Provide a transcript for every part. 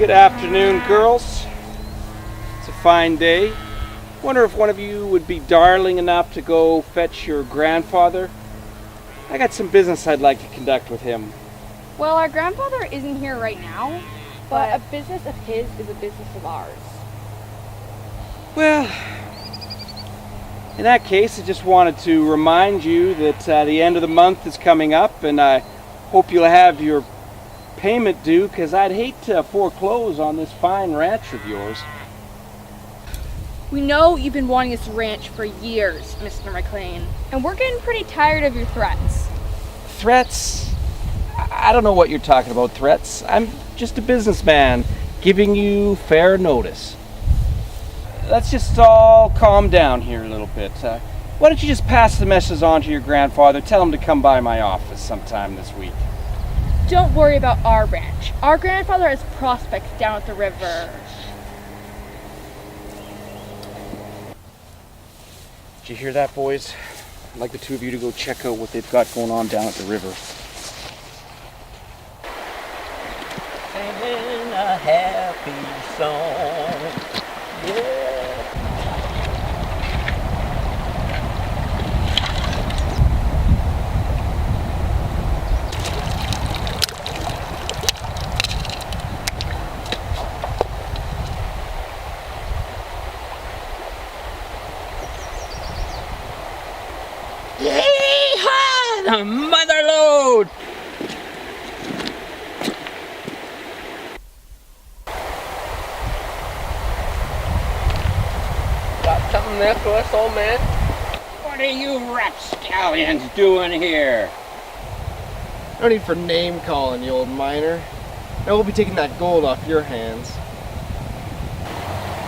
Good afternoon, girls. It's a fine day. Wonder if one of you would be darling enough to go fetch your grandfather? I got some business I'd like to conduct with him. Well, our grandfather isn't here right now, but a business of his is a business of ours. Well, in that case, I just wanted to remind you that the end of the month is coming up, and I hope you'll have your payment due, because I'd hate to foreclose on this fine ranch of yours. We know you've been wanting this ranch for years, Mr. McLean, and we're getting pretty tired of your threats. Threats? I don't know what you're talking about, threats. I'm just a businessman giving you fair notice. Let's just all calm down here a little bit. Why don't you just pass the message on to your grandfather, tell him to come by my office sometime this week. Don't worry about our ranch. Our grandfather has prospects down at the river. Did you hear that, boys? I'd like the two of you to go check out what they've got going on down at the river. Singing a happy song, yeah. Yee-haw! The mother load! Got something there for us, old man? What are you rapscallions doing here? No need for name calling, you old miner. Now we'll be taking that gold off your hands.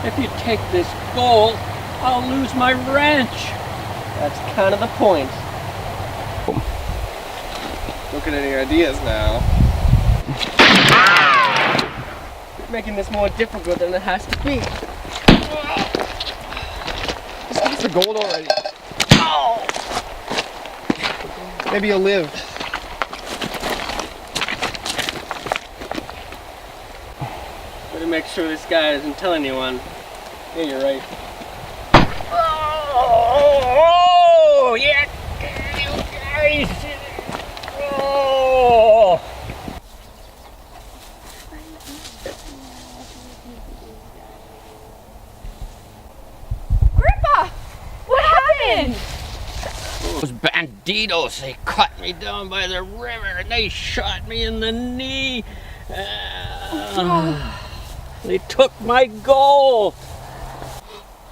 If you take this gold, I'll lose my ranch. That's kind of the point. Look at any ideas now. You're making this more difficult than it has to be. Just give us the gold already. Maybe you'll live. Better make sure this guy doesn't tell anyone. Yeah, you're right. Oh, yeah, you guys. Oh. Grandpa! What happened? Those banditos, they cut me down by the river and they shot me in the knee. They took my gold.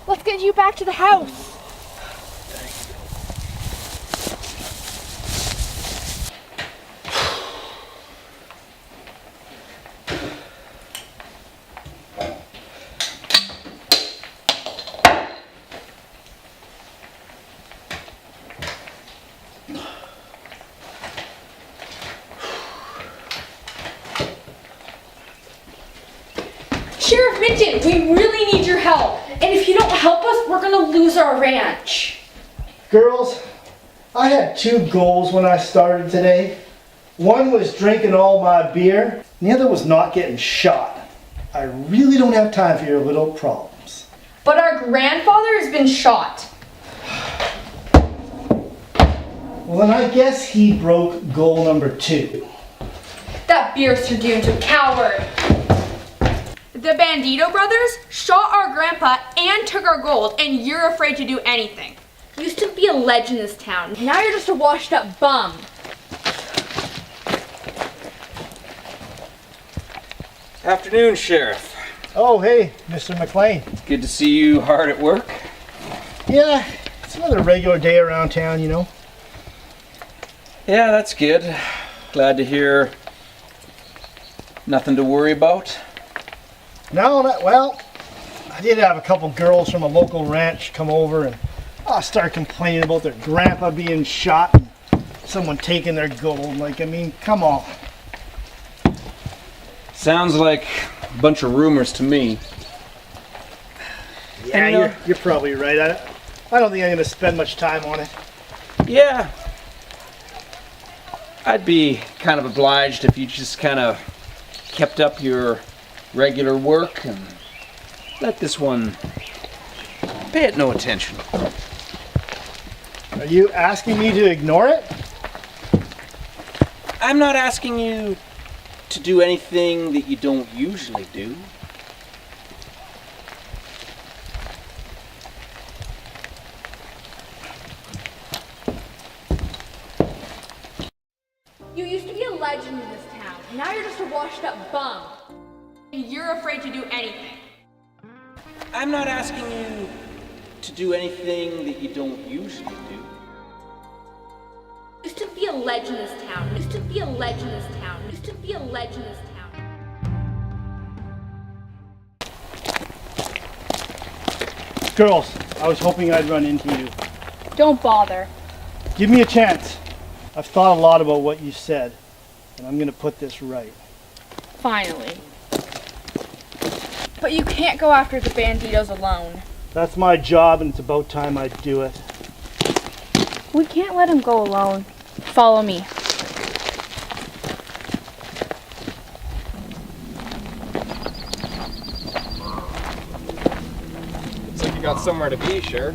Let's get you back to the house. Sheriff Minton, we really need your help. And if you don't help us, we're gonna lose our ranch. Girls, I had two goals when I started today. One was drinking all my beer, and the other was not getting shot. I really don't have time for your little problems. But our grandfather has been shot. Well, then I guess he broke goal number 2. That beer turned you into a coward. The Bandito Brothers shot our grandpa and took our gold, and you're afraid to do anything. You used to be a legend in this town. Now you're just a washed up bum. Afternoon, Sheriff. Oh, hey, Mr. McLean. Good to see you hard at work. Yeah, it's another regular day around town, you know. Yeah, that's good. Glad to hear nothing to worry about. No, well, I did have a couple girls from a local ranch come over and start complaining about their grandpa being shot and someone taking their gold. Like, I mean, come on. Sounds like a bunch of rumors to me. Yeah, you're probably right. I don't think I'm going to spend much time on it. Yeah. I'd be kind of obliged if you just kind of kept up your regular work and let this one pay it no attention. Are you asking me to ignore it? I'm not asking you to do anything that you don't usually do. You used to be a legend in this town. Now you're just a washed up bum. And you're afraid to do anything. I'm not asking you to do anything that you don't usually do. Used to be a legend in this town. Used to be a legend in this town. Used to be a legend in this town. Girls, I was hoping I'd run into you. Don't bother. Give me a chance. I've thought a lot about what you said, and I'm gonna put this right. Finally. But you can't go after the Banditos alone. That's my job, and it's about time I do it. We can't let him go alone. Follow me. Looks like you got somewhere to be, Sheriff.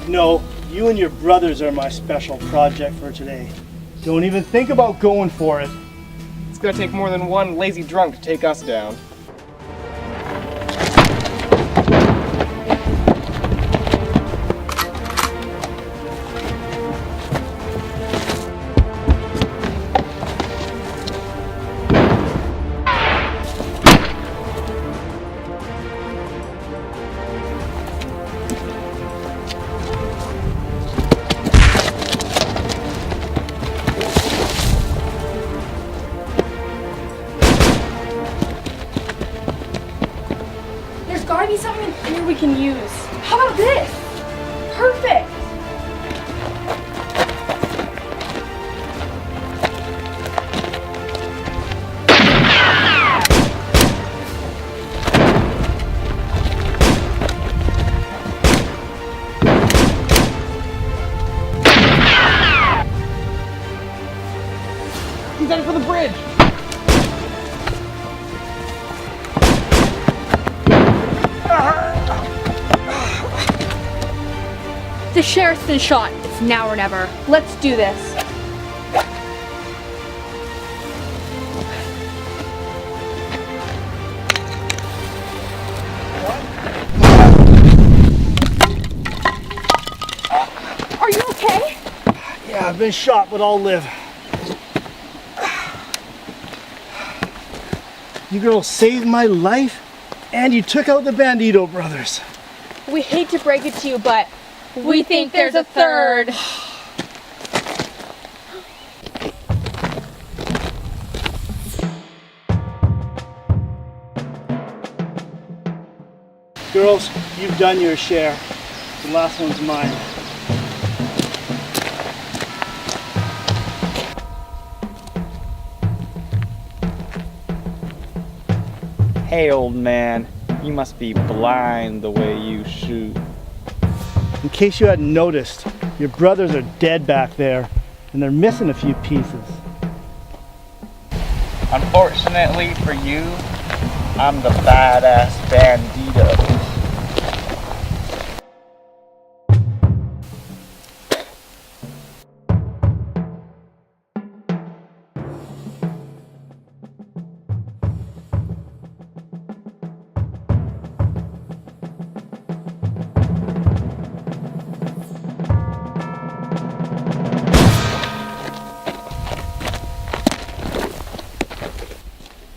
No, you and your brothers are my special project for today. Don't even think about going for it. It's gonna take more than one lazy drunk to take us down. There's gotta be something in here we can use. How about this? Perfect! He's headed for the bridge! The sheriff's been shot. It's now or never. Let's do this. Are you okay? Yeah, I've been shot, but I'll live. You girls saved my life, and you took out the Bandito Brothers. We hate to break it to you, but we think there's a third. Girls, you've done your share. The last one's mine. Hey, old man, you must be blind the way you shoot. In case you hadn't noticed, your brothers are dead back there, and they're missing a few pieces. Unfortunately for you, I'm the badass Bandito.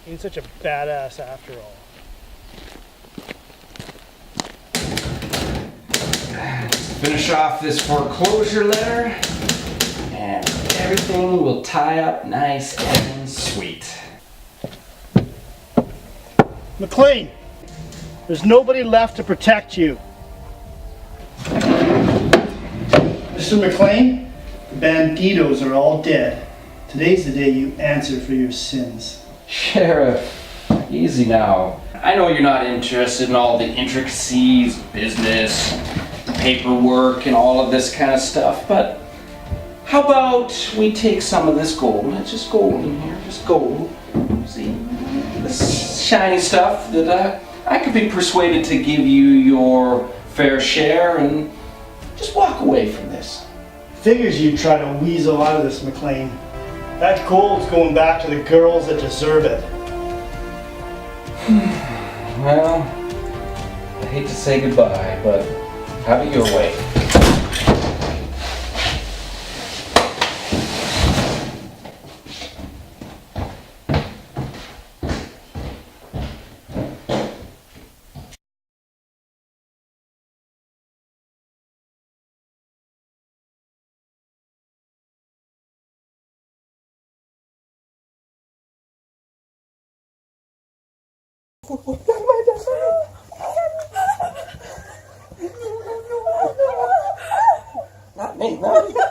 Ain't such a badass after all. Finish off this foreclosure letter, and everything will tie up nice and sweet. McLean, there's nobody left to protect you. Mr. McLean, the Banditos are all dead. Today's the day you answer for your sins. Sheriff, easy now. I know you're not interested in all the intricacies of business, paperwork, and all of this kind of stuff, but How about we take some of this gold? It's just gold in here, just gold. See, this shiny stuff that I could be persuaded to give you your fair share and just walk away from this. Figures you'd try to weasel out of this, McLean. That gold's going back to the girls that deserve it. Well, I hate to say goodbye, but have it your way. Not me, no.